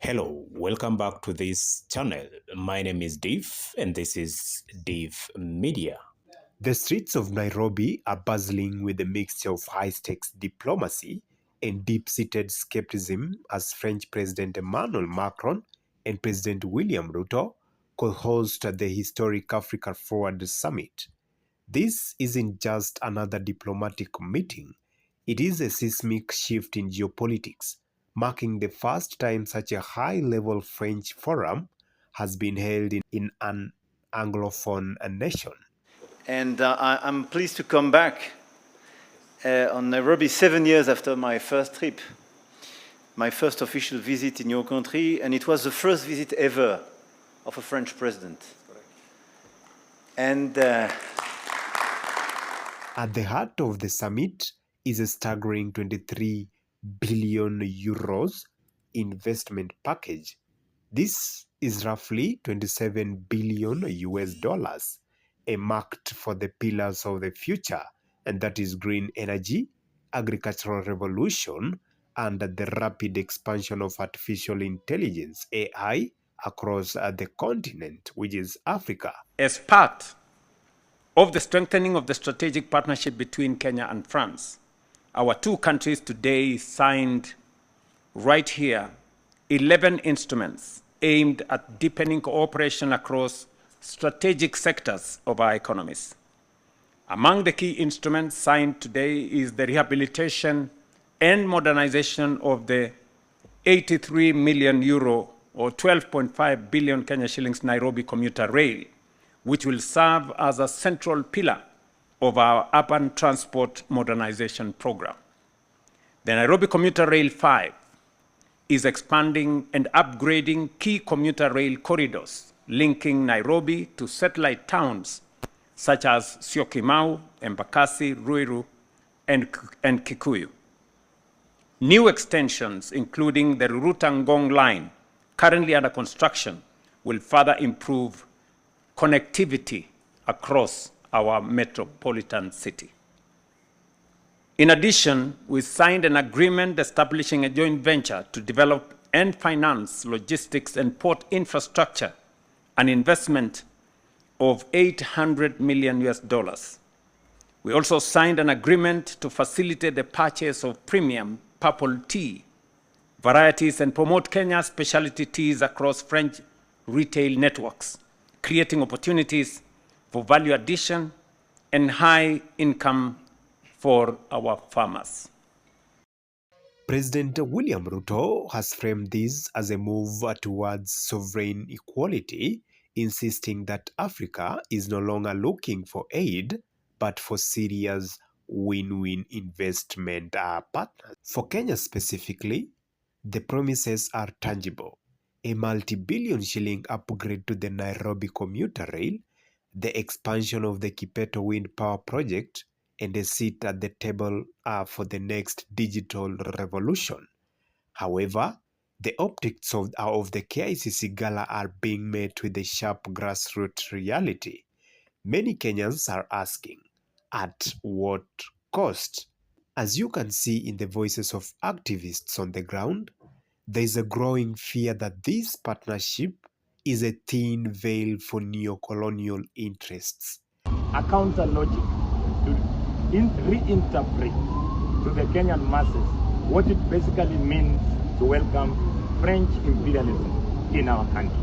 Hello, welcome back to this channel. My name is Dave and this is Dave Media. The streets of Nairobi are bustling with a mixture of high-stakes diplomacy and deep-seated skepticism as French President Emmanuel Macron and President William Ruto co-host the historic Africa Forward Summit. This isn't just another diplomatic meeting. It is a seismic shift in geopolitics, marking the first time such a high-level French forum has been held in an Anglophone nation. And I'm pleased to come back on Nairobi 7 years after my first trip, my first official visit in your country, and it was the first visit ever of a French president. And at the heart of the summit is a staggering 23 billion euros investment package. This is roughly 27 billion US dollars, earmarked for the pillars of the future, and that is green energy, agricultural revolution, and the rapid expansion of artificial intelligence, AI, across the continent, which is Africa. As part of the strengthening of the strategic partnership between Kenya and France, our two countries today signed right here 11 instruments aimed at deepening cooperation across strategic sectors of our economies. Among the key instruments signed today is the rehabilitation and modernization of the 83 million euro or 12.5 billion Kenya shillings Nairobi commuter rail, which will serve as a central pillar of our urban transport modernization program. The Nairobi Commuter Rail 5 is expanding and upgrading key commuter rail corridors linking Nairobi to satellite towns such as Syokimau, Embakasi, Ruiru, and Kikuyu. New extensions, including the Rurutangong line, currently under construction, will further improve connectivity across our metropolitan city. In addition, we signed an agreement establishing a joint venture to develop and finance logistics and port infrastructure, an investment of 800 million US dollars. We also signed an agreement to facilitate the purchase of premium purple tea varieties and promote Kenya's specialty teas across French retail networks, creating opportunities for value addition and high income for our farmers. President William Ruto has framed this as a move towards sovereign equality, insisting that Africa is no longer looking for aid, but for serious win-win investment partners. For Kenya specifically, the promises are tangible. A multi-billion shilling upgrade to the Nairobi commuter rail, the expansion of the Kipeto wind power project, and a seat at the table for the next digital revolution. However, the optics of the KICC gala are being met with a sharp grassroots reality. Many Kenyans are asking, at what cost? As you can see in the voices of activists on the ground, there is a growing fear that this partnership is a thin veil for neo-colonial interests. A counter logic to reinterpret to the Kenyan masses what it basically means to welcome French imperialism in our country.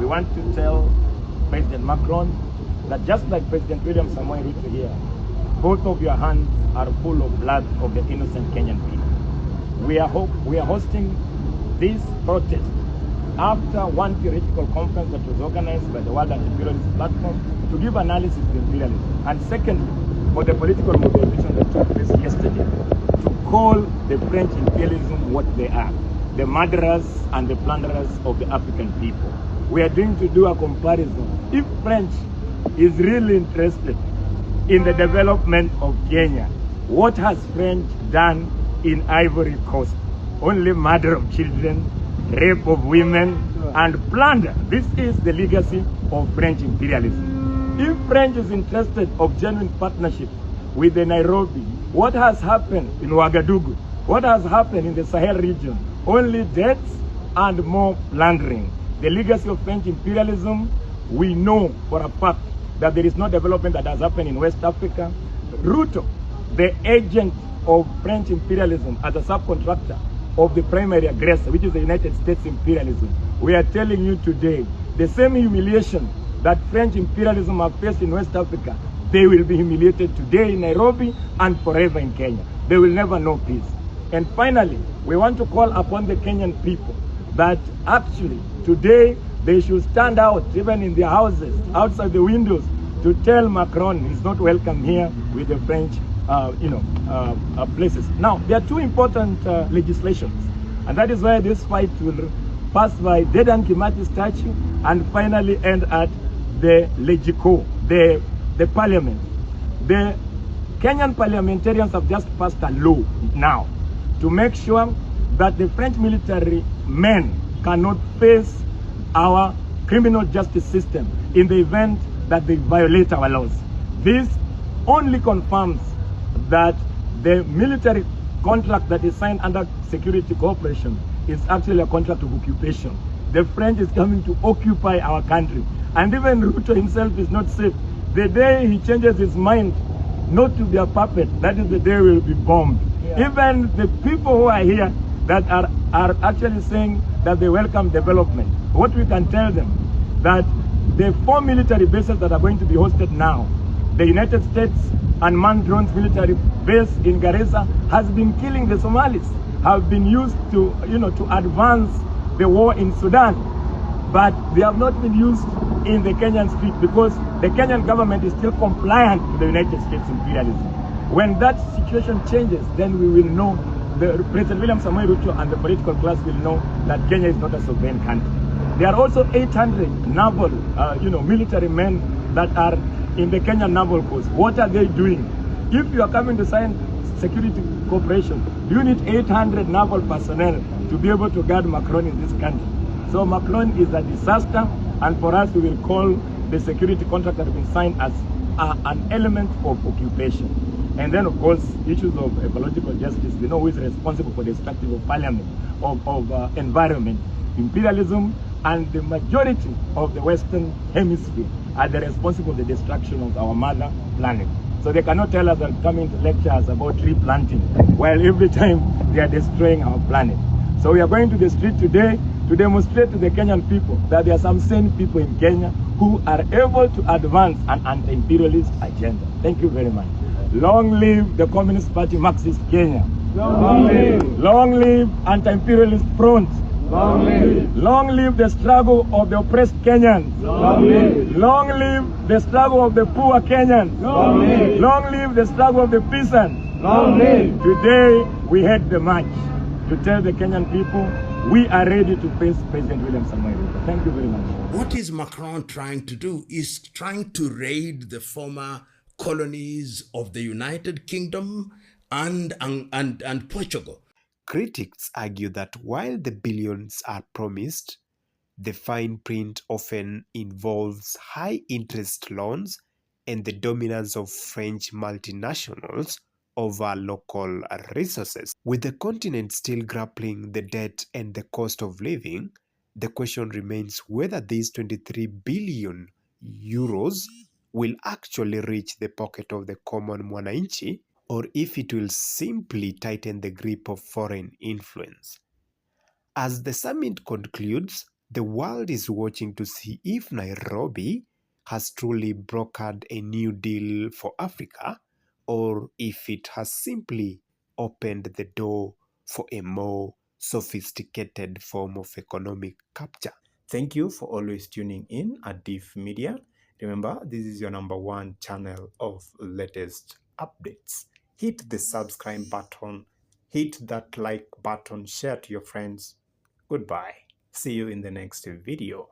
We want to tell President Macron that just like President William Samoei Ruto here, both of your hands are full of blood of the innocent Kenyan people. We are hosting this protest after one theoretical conference that was organized by the World Anti-Imperialist Platform to give analysis to imperialism. And secondly, for the political mobilization that took place yesterday to call the French imperialism what they are, the murderers and the plunderers of the African people. We are going to do a comparison. If French is really interested in the development of Kenya, what has French done in Ivory Coast? Only murder of children, rape of women, and plunder. This is the legacy of French imperialism. If French is interested of genuine partnership with the Nairobi, what has happened in Ouagadougou? What has happened in the Sahel region? Only deaths and more plundering. The legacy of French imperialism, we know for a fact that there is no development that has happened in West Africa. Ruto, the agent of French imperialism as a subcontractor of the primary aggressor, which is the United States imperialism, we are telling you today, the same humiliation that French imperialism have faced in West Africa, they will be humiliated today in Nairobi and forever in Kenya. They will never know peace. And finally, we want to call upon the Kenyan people that actually today they should stand out, even in their houses, outside the windows, to tell Macron he's not welcome here with the French places. Now, there are two important legislations, and that is why this fight will pass by Dedan Kimathi statue and finally end at the Legico, the parliament. The Kenyan parliamentarians have just passed a law now to make sure that the French military men cannot face our criminal justice system in the event that they violate our laws. This only confirms that the military contract that is signed under security cooperation is actually a contract of occupation. The French is coming to occupy our country. And even Ruto himself is not safe. The day he changes his mind not to be a puppet, that is the day we will be bombed. Yeah. Even the people who are here that are actually saying that they welcome development, what we can tell them, that the 4 military bases that are going to be hosted now, the United States unmanned drones military base in Garissa has been killing the Somalis, have been used to, to advance the war in Sudan, but they have not been used in the Kenyan street because the Kenyan government is still compliant to the United States imperialism. When that situation changes, then we will know, President William Samoei Ruto and the political class will know that Kenya is not a sovereign country. There are also 800 naval, military men that are in the Kenyan Naval Force. What are they doing? If you are coming to sign security cooperation, you need 800 naval personnel to be able to guard Macron in this country. So Macron is a disaster, and for us, we will call the security contract that has been signed as an element of occupation. And then, of course, issues of ecological justice. We know who is responsible for the destruction of parliament, of environment, imperialism, and the majority of the Western Hemisphere are the responsible for the destruction of our mother planet. So they cannot tell us that coming to lecture us about tree planting, while every time they are destroying our planet. So we are going to the street today to demonstrate to the Kenyan people that there are some sane people in Kenya who are able to advance an anti-imperialist agenda. Thank you very much. Long live the Communist Party Marxist Kenya. Long live. Long live anti-imperialist front. Long live. Long live the struggle of the oppressed Kenyans. Long live. Long live the struggle of the poor Kenyans. Long live. Long live the struggle of the peasants. Long live. Today we head the march to tell the Kenyan people we are ready to face President William Samoei Ruto. Thank you very much. What is Macron trying to do? Is trying to raid the former colonies of the United Kingdom and Portugal. Critics argue that while the billions are promised, the fine print often involves high interest loans and the dominance of French multinationals over local resources. With the continent still grappling the debt and the cost of living, the question remains whether these 23 billion euros will actually reach the pocket of the common mwananchi, or if it will simply tighten the grip of foreign influence. As the summit concludes, the world is watching to see if Nairobi has truly brokered a new deal for Africa, or if it has simply opened the door for a more sophisticated form of economic capture. Thank you for always tuning in at DIF Media. Remember, this is your #1 channel of latest updates. Hit the subscribe button, hit that like button, share to your friends. Goodbye. See you in the next video.